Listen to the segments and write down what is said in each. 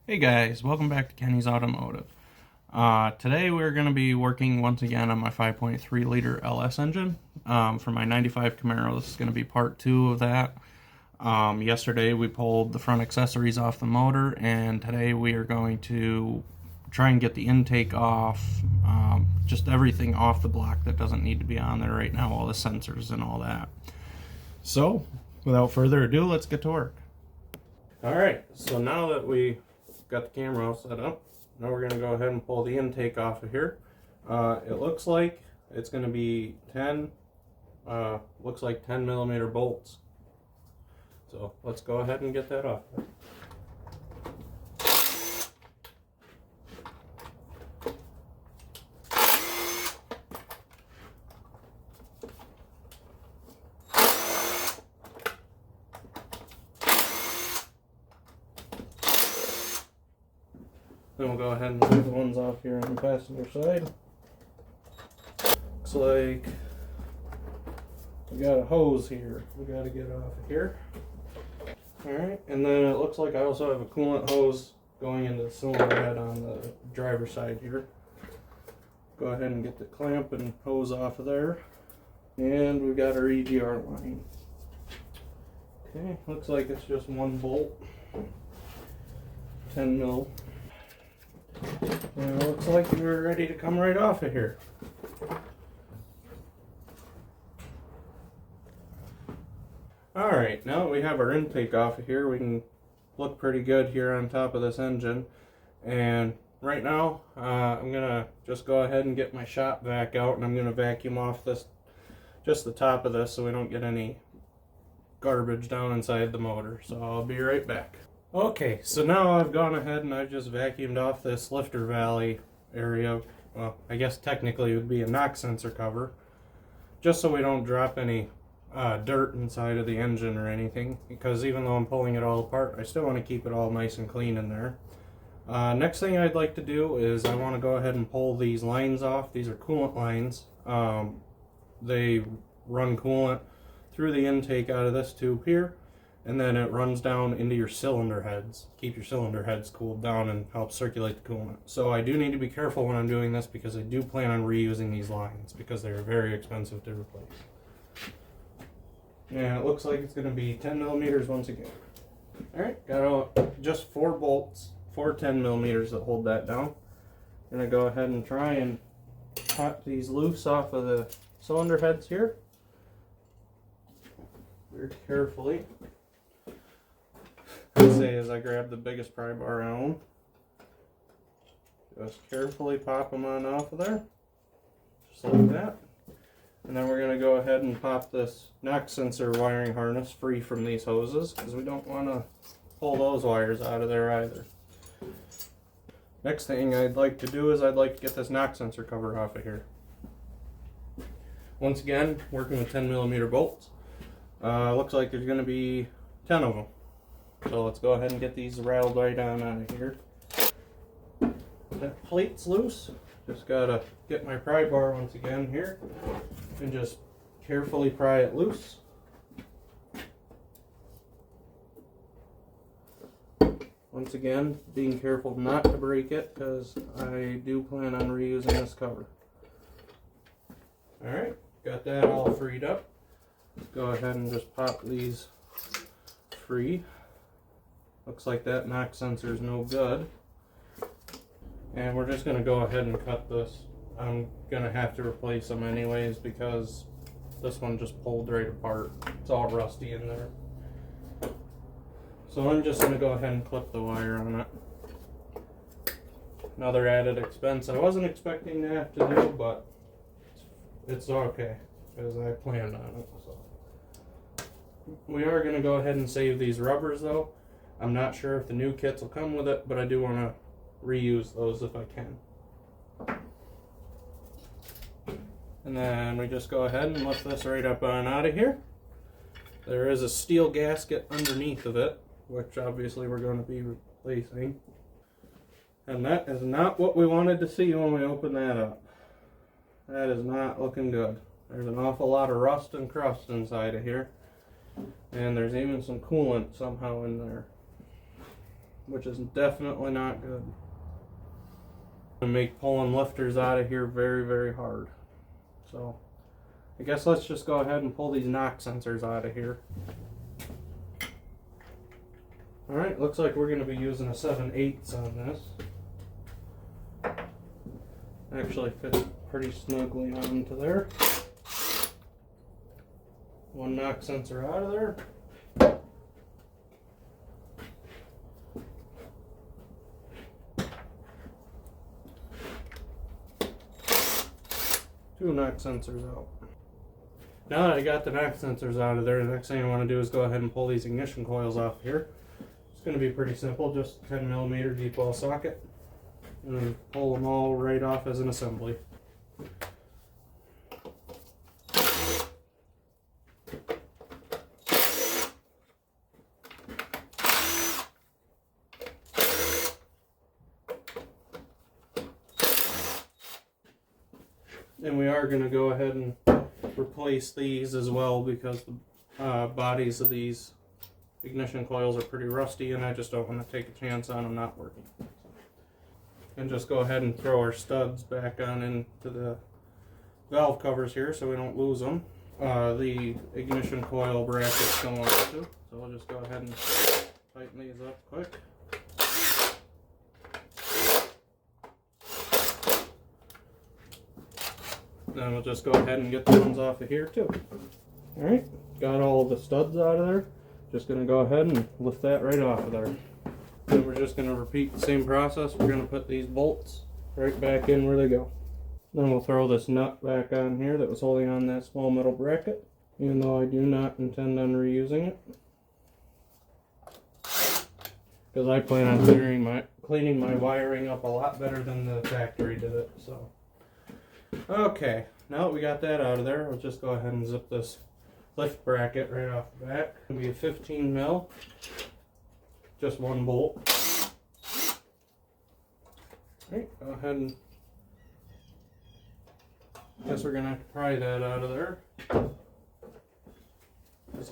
Hey guys, welcome back to Kenny's Automotive. Today we're going to be working once again on my 5.3 liter LS engine for my 95 Camaro. This is going to be part 2 of that. Yesterday we pulled the front accessories off the motor, and today we are going to try and get the intake off, just everything off the block that doesn't need to be on there right now, all the sensors and all that. So, without further ado, let's get to work. Alright, so now that we got the camera all set up, now we're going to go ahead and pull the intake off of here. It looks like it's going to be 10 millimeter bolts. So let's go ahead and get that off. Then we'll go ahead and leave the ones off here on the passenger side. Looks like we got a hose here we got to get off of here. Alright, and then it looks like I also have a coolant hose going into the cylinder head on the driver's side here. Go ahead and get the clamp and hose off of there. And we've got our EGR line. Okay, looks like it's just one bolt. 10 mil. And it looks like we're ready to come right off of here. Alright, now that we have our intake off of here, we can look pretty good here on top of this engine. And right now, I'm going to just go ahead and get my shop vac out, and I'm going to vacuum off this, just the top of this, so we don't get any garbage down inside the motor. So I'll be right back. Okay, so now I've gone ahead and I've just vacuumed off this lifter valley area. Well, I guess technically it would be a knock sensor cover, just so we don't drop any dirt inside of the engine or anything, because even though I'm pulling it all apart, I still want to keep it all nice and clean in there. Next thing I'd like to do is I want to go ahead and pull these lines off. These are coolant lines. They run coolant through the intake out of this tube here, and then it runs down into your cylinder heads. Keep your cylinder heads cooled down and help circulate the coolant. So I do need to be careful when I'm doing this, because I do plan on reusing these lines because they're very expensive to replace. And it looks like it's going to be 10 millimeters once again. Alright, got just 4 bolts, 4 10 millimeters that hold that down. I'm going to go ahead and try and pop these loose off of the cylinder heads here. Very carefully. As I grab the biggest pry bar I own. Just carefully pop them on off of there. Just like that. And then we're going to go ahead and pop this knock sensor wiring harness free from these hoses, because we don't want to pull those wires out of there either. Next thing I'd like to do is I'd like to get this knock sensor cover off of here. Once again, working with 10 millimeter bolts. Looks like there's going to be 10 of them. So let's go ahead and get these rattled right on out of here. That plate's loose. Just gotta get my pry bar once again here and just carefully pry it loose. Once again, being careful not to break it, because I do plan on reusing this cover. Alright, got that all freed up. Let's go ahead and just pop these free. Looks like that knock sensor is no good. And we're just going to go ahead and cut this. I'm going to have to replace them anyways, because this one just pulled right apart. It's all rusty in there. So I'm just going to go ahead and clip the wire on it. Another added expense I wasn't expecting to have to do, but it's okay, because I planned on it. So we are going to go ahead and save these rubbers though. I'm not sure if the new kits will come with it, but I do want to reuse those if I can. And then we just go ahead and lift this right up on out of here. There is a steel gasket underneath of it, which obviously we're going to be replacing. And that is not what we wanted to see when we opened that up. That is not looking good. There's an awful lot of rust and crust inside of here. And there's even some coolant somehow in there. which is definitely not good. And make pulling lifters out of here very, very hard. So I guess let's just go ahead and pull these knock sensors out of here. Alright, looks like we're going to be using a 7/8 on this. Actually fits pretty snugly onto there. One knock sensor out of there. Two knock sensors out. Now that I got the knock sensors out of there, the next thing I want to do is go ahead and pull these ignition coils off here. It's going to be pretty simple, just a 10mm deep well socket. And then pull them all right off as an assembly. And we are going to go ahead and replace these as well because the bodies of these ignition coils are pretty rusty and I just don't want to take a chance on them not working. And just go ahead and throw our studs back on into the valve covers here so we don't lose them. The ignition coil brackets don't want to, so we'll just go ahead and tighten these up quick. Then we'll just go ahead and get the ones off of here too. Alright, got all the studs out of there. Just going to go ahead and lift that right off of there. Then we're just going to repeat the same process. We're going to put these bolts right back in where they go. Then we'll throw this nut back on here that was holding on that small metal bracket, even though I do not intend on reusing it. Because I plan on cleaning my wiring up a lot better than the factory did it. So, okay, now that we got that out of there, we'll just go ahead and zip this lift bracket right off the back. It'll be a 15 mil, just one bolt. Alright, go ahead and guess we're gonna have to pry that out of there.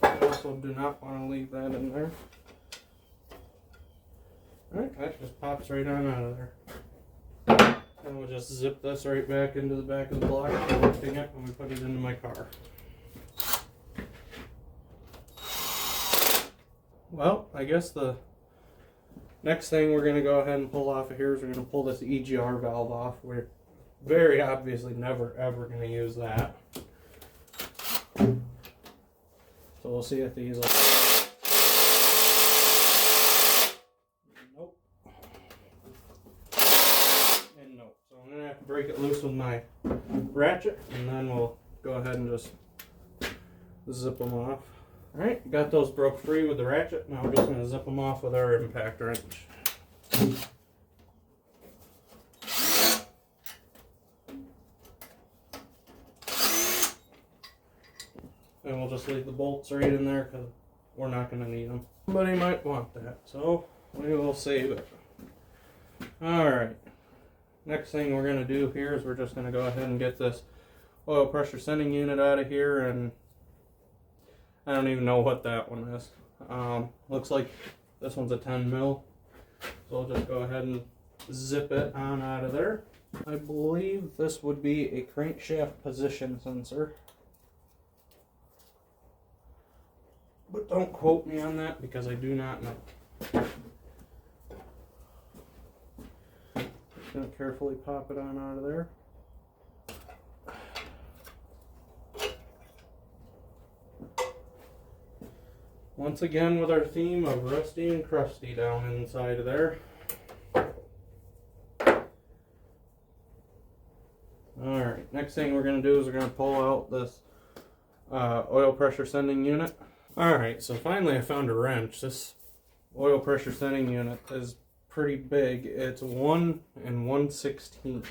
I also do not want to leave that in there. Alright, that just pops right on out of there. And we'll just zip this right back into the back of the block for lifting it when we put it into my car. Well, I guess the next thing we're going to go ahead and pull off of here is we're going to pull this EGR valve off. We're very obviously never ever going to use that. So we'll see if these will... Nope. And nope. So I'm going to have to break it loose with my ratchet and then we'll go ahead and just zip them off. Alright, got those broke free with the ratchet. Now we're just going to zip them off with our impact wrench. And we'll just leave the bolts right in there because we're not going to need them. Somebody might want that, so we will save it. Alright, next thing we're going to do here is we're just going to go ahead and get this oil pressure sending unit out of here, and I don't even know what that one is. Looks like this one's a 10 mil. So I'll just go ahead and zip it on out of there. I believe this would be a crankshaft position sensor. But don't quote me on that because I do not know. Just going to carefully pop it on out of there. Once again with our theme of rusty and crusty down inside of there. Alright, next thing we're going to do is we're going to pull out this oil pressure sending unit. Alright, so finally I found a wrench. This oil pressure sending unit is pretty big. It's 1 1/16,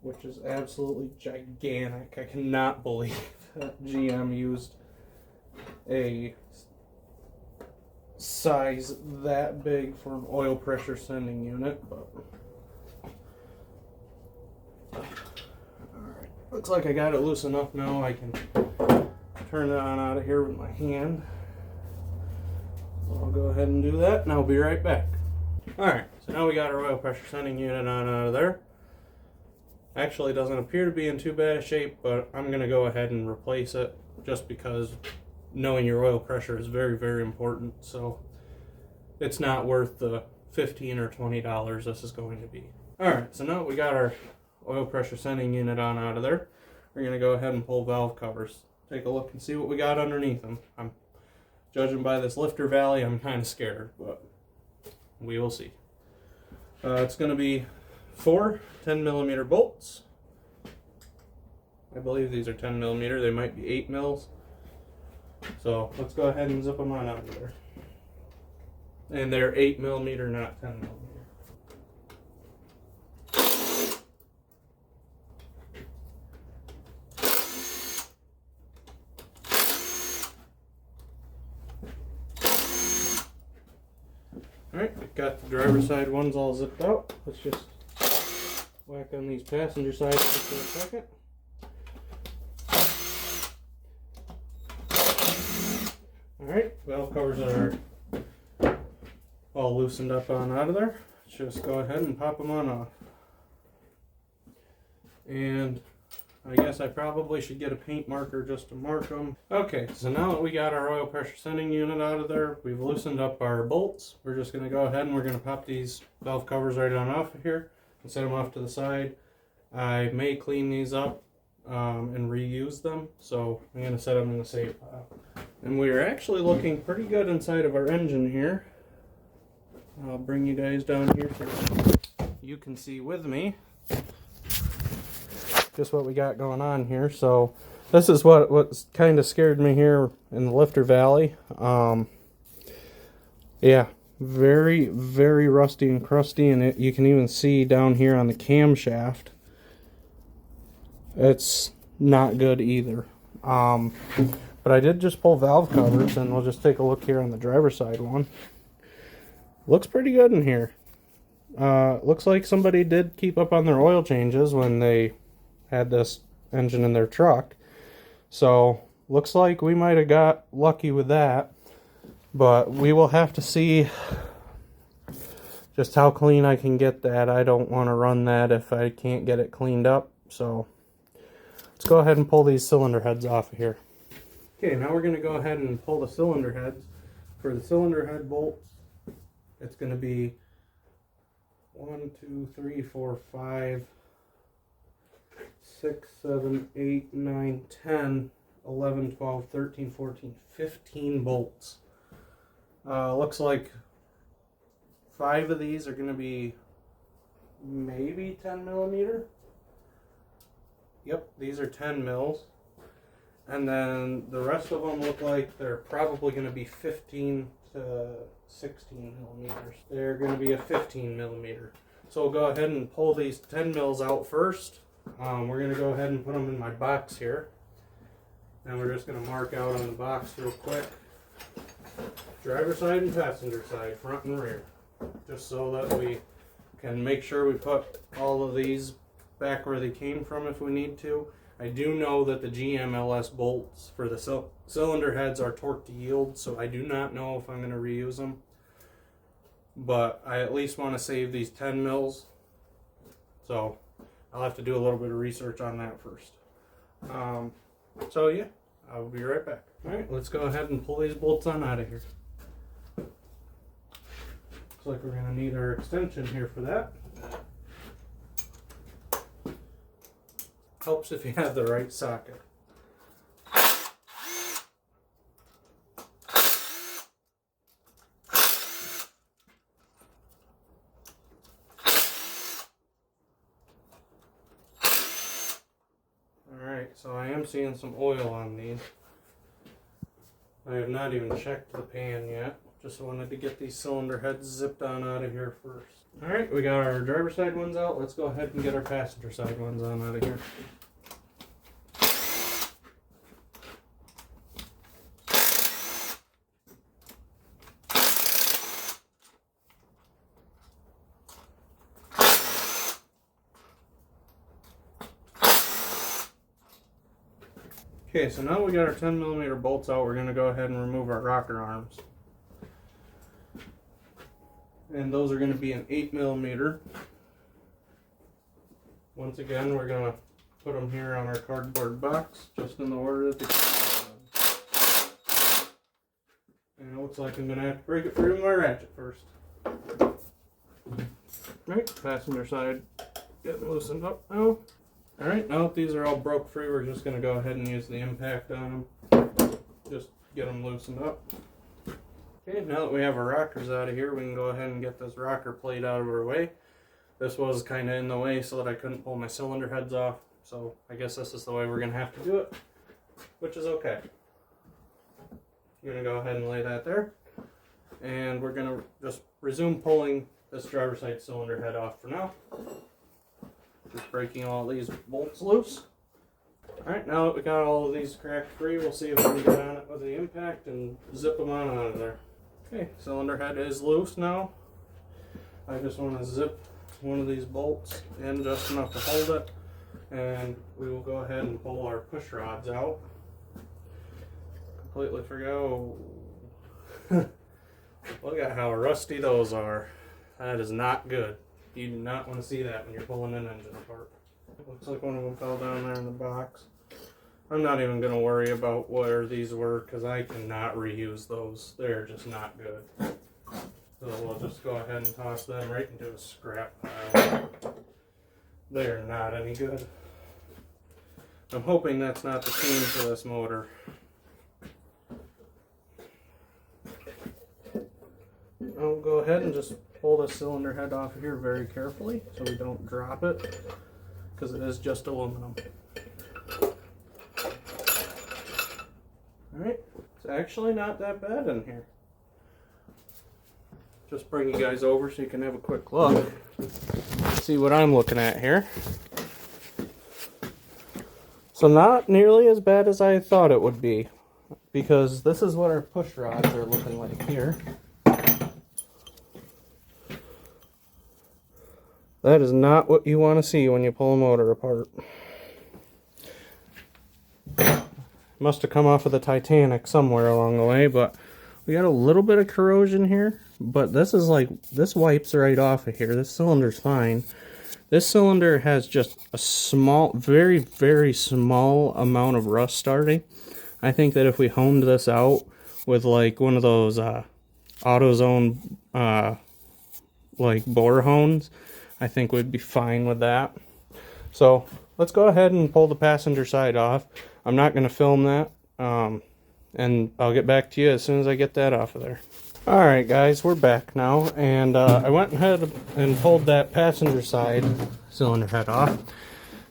which is absolutely gigantic. I cannot believe that GM used a size that big for an oil pressure sending unit, but alright, looks like I got it loose enough now. I can turn it on out of here with my hand. So I'll go ahead and do that and I'll be right back. Alright, so now we got our oil pressure sending unit on out of there. Actually, it doesn't appear to be in too bad a shape, but I'm going to go ahead and replace it just because knowing your oil pressure is very, very important. So it's not worth the $15 or $20 this is going to be. Alright, so now we got our oil pressure sending unit on out of there. We're going to go ahead and pull valve covers. Take a look and see what we got underneath them. I'm judging by this lifter valley, I'm kind of scared, but we will see. It's going to be 4 10mm bolts. I believe these are 10mm. They might be 8 mils. So let's go ahead and zip them on out of there. And they're 8mm, not 10mm. Alright, we've got the driver's side ones all zipped out. Let's just whack on these passenger sides just for a second. Alright, valve covers are all loosened up on out of there. Let's just go ahead and pop them on off. And I guess I probably should get a paint marker just to mark them. Okay, so now that we got our oil pressure sending unit out of there, we've loosened up our bolts. We're just going to go ahead and we're going to pop these valve covers right on off of here and set them off to the side. I may clean these up and reuse them, so I'm going to set them in the safe pile. And we're actually looking pretty good inside of our engine here. I'll bring you guys down here so you can see with me just what we got going on here. So this is what kind of scared me here in the lifter valley. Yeah, very, very rusty and crusty, and you can even see down here on the camshaft it's not good either. But I did just pull valve covers, and we'll just take a look here on the driver's side one. Looks pretty good in here. Looks like somebody did keep up on their oil changes when they had this engine in their truck. So looks like we might have got lucky with that. But we will have to see just how clean I can get that. I don't want to run that if I can't get it cleaned up. So let's go ahead and pull these cylinder heads off of here. Okay, now we're going to go ahead and pull the cylinder heads. For the cylinder head bolts, it's going to be 1, 2, 3, 4, 5, 6, 7, 8, 9, 10, 11, 12, 13, 14, 15 bolts. Looks like 5 of these are going to be maybe 10mm. Yep, these are 10 mils. And then the rest of them look like they're probably going to be 15 to 16 millimeters. They're going to be a 15 millimeter. So we'll go ahead and pull these 10 mils out first. We're going to go ahead and put them in my box here. And we're just going to mark out on the box real quick. Driver side and passenger side, front and rear. Just so that we can make sure we put all of these back where they came from if we need to. I do know that the GMLS bolts for the cylinder heads are torque to yield, so I do not know if I'm going to reuse them. But I at least want to save these 10 mils. So I'll have to do a little bit of research on that first. So yeah, I'll be right back. Alright, let's go ahead and pull these bolts on out of here. Looks like we're going to need our extension here for that. Helps if you have the right socket. Alright, so I am seeing some oil on these. I have not even checked the pan yet. Just wanted to get these cylinder heads zipped on out of here first. Alright, we got our driver's side ones out. Let's go ahead and get our passenger side ones on out of here. Okay, so now we got our 10mm bolts out, we're going to go ahead and remove our rocker arms. and those are going to be an 8mm. Once again, we're going to put them here on our cardboard box, just in the order that they come. And it looks like I'm going to have to break it through my ratchet first. Right, passenger side getting loosened up now. Alright, now that these are all broke free, we're just going to go ahead and use the impact on them. Just get them loosened up. Okay, now that we have our rockers out of here, we can go ahead and get this rocker plate out of our way. This was kind of in the way so that I couldn't pull my cylinder heads off. So I guess this is the way we're going to have to do it, which is okay. I'm going to go ahead and lay that there. And we're going to just resume pulling this driver's side cylinder head off for now. Just breaking all these bolts loose. Alright, now that we got all of these cracked free, we'll see if we can get on it with the impact and zip them on out of there. Okay, cylinder head is loose now. I just want to zip one of these bolts in just enough to hold it, and we will go ahead and pull our push rods out. Completely forgot. Look at how rusty those are. That is not good. You do not want to see that when you're pulling an engine apart. Looks like one of them fell down there in the box. I'm not even going to worry about where these were because I cannot reuse those. They're just not good. So we'll just go ahead and toss them right into a scrap pile. They're not any good. I'm hoping that's not the tune for this motor. I'll go ahead and just pull the cylinder head off here very carefully so we don't drop it, because it is just aluminum. Alright, it's actually not that bad in here. Just bring you guys over so you can have a quick look. See what I'm looking at here. So not nearly as bad as I thought it would be, because this is what our push rods are looking like here. That is not what you want to see when you pull a motor apart. Must have come off of the Titanic somewhere along the way, but we got a little bit of corrosion here. But this is like, this wipes right off of here. This cylinder's fine. This cylinder has just a small, very, very small amount of rust starting. I think that if we honed this out with like one of those AutoZone like bore hones, I think we'd be fine with that. So let's go ahead and pull the passenger side off. I'm not going to film that, and I'll get back to you as soon as I get that off of there. Alright guys, we're back now, and I went ahead and pulled that passenger side cylinder head off.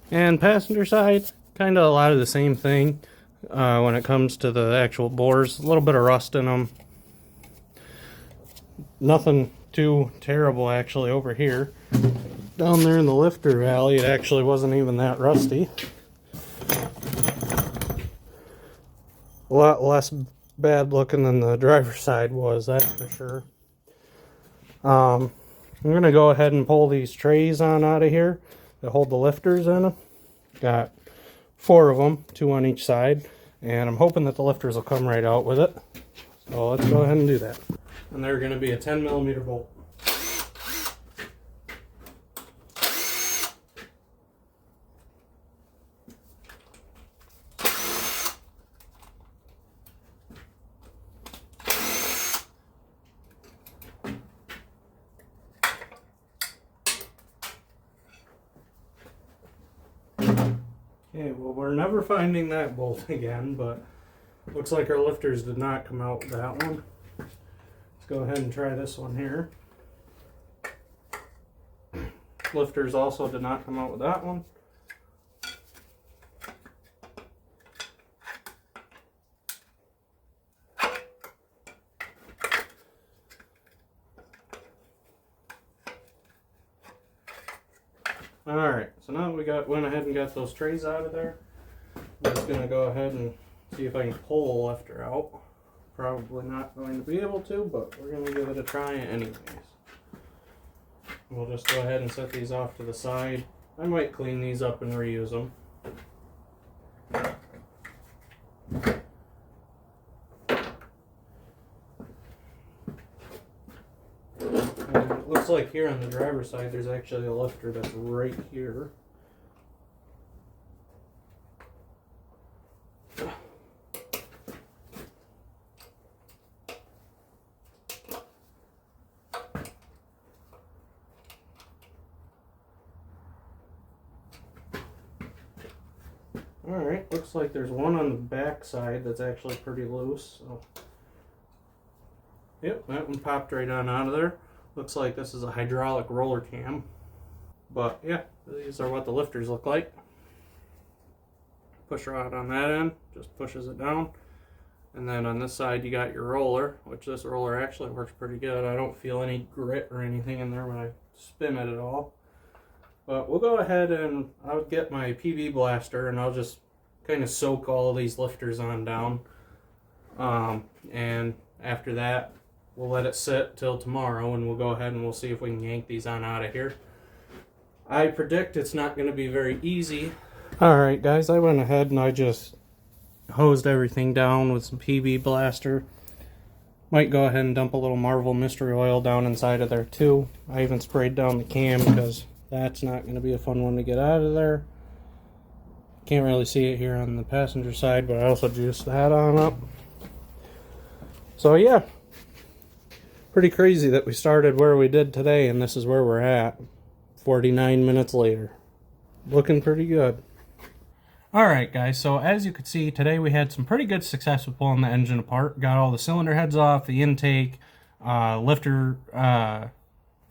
And passenger side, kind of a lot of the same thing when it comes to the actual bores. A little bit of rust in them. Nothing too terrible actually over here. Down there in the lifter valley, it actually wasn't even that rusty. A lot less bad looking than the driver's side was, that's for sure. I'm going to go ahead and pull these trays on out of here that hold the lifters in them. Got 4 of them, 2 on each side, and I'm hoping that the lifters will come right out with it. So let's go ahead and do that. And they're going to be a 10mm bolt. Okay, well, we're never finding that bolt again, but looks like our lifters did not come out with that one. Let's go ahead and try this one here. Lifters also did not come out with that one. Alright, so now that we went ahead and got those trays out of there, I'm just going to go ahead and see if I can pull the lifter out. Probably not going to be able to, but we're going to give it a try anyways. We'll just go ahead and set these off to the side. I might clean these up and reuse them. And it looks like here on the driver's side there's actually a lifter that's right here. Alright, looks like there's one on the back side that's actually pretty loose. So. Yep, that one popped right on out of there. Looks like this is a hydraulic roller cam. But yeah, these are what the lifters look like. Push rod on that end, just pushes it down. And then on this side you got your roller, which this roller actually works pretty good. I don't feel any grit or anything in there when I spin it at all. But we'll go ahead and I'll get my PB blaster and I'll just kind of soak all these lifters on down. And after that, we'll let it sit till tomorrow and we'll go ahead and we'll see if we can yank these on out of here. I predict it's not going to be very easy. Alright guys, I went ahead and I just hosed everything down with some PB blaster. Might go ahead and dump a little Marvel mystery oil down inside of there too. I even sprayed down the cam because that's not going to be a fun one to get out of there. Can't really see it here on the passenger side, but I also juiced that on up. So yeah, pretty crazy that we started where we did today and this is where we're at 49 minutes later. Looking pretty good. Alright guys, so as you could see today we had some pretty good success with pulling the engine apart. Got all the cylinder heads off, the intake, lifter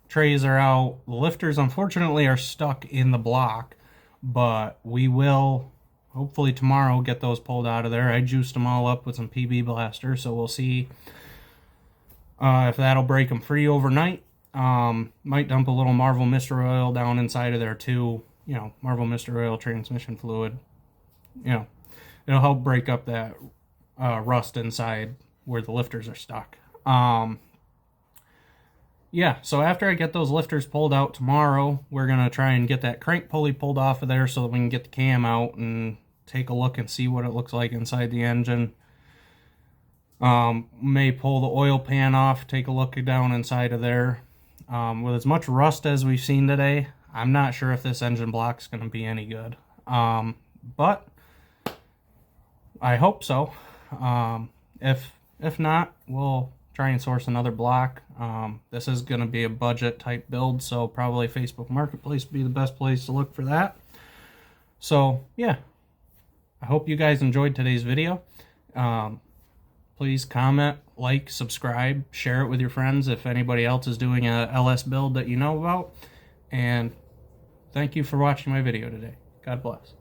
trays are out. The lifters unfortunately are stuck in the block, but we will hopefully tomorrow get those pulled out of there. I juiced them all up with some PB blaster, so we'll see if that'll break them free overnight. Might dump a little Marvel mystery oil down inside of there too. You know, Marvel mystery oil, transmission fluid. You know, it'll help break up that rust inside where the lifters are stuck. Yeah, so after I get those lifters pulled out tomorrow, we're going to try and get that crank pulley pulled off of there so that we can get the cam out and take a look and see what it looks like inside the engine. May pull the oil pan off, take a look down inside of there. With as much rust as we've seen today, I'm not sure if this engine block's going to be any good. But I hope so. If not, we'll try and source another block. This is going to be a budget type build, so probably Facebook Marketplace would be the best place to look for that. So yeah, I hope you guys enjoyed today's video. Please comment, like, subscribe, share it with your friends if anybody else is doing a LS build that you know about. And thank you for watching my video today. God bless.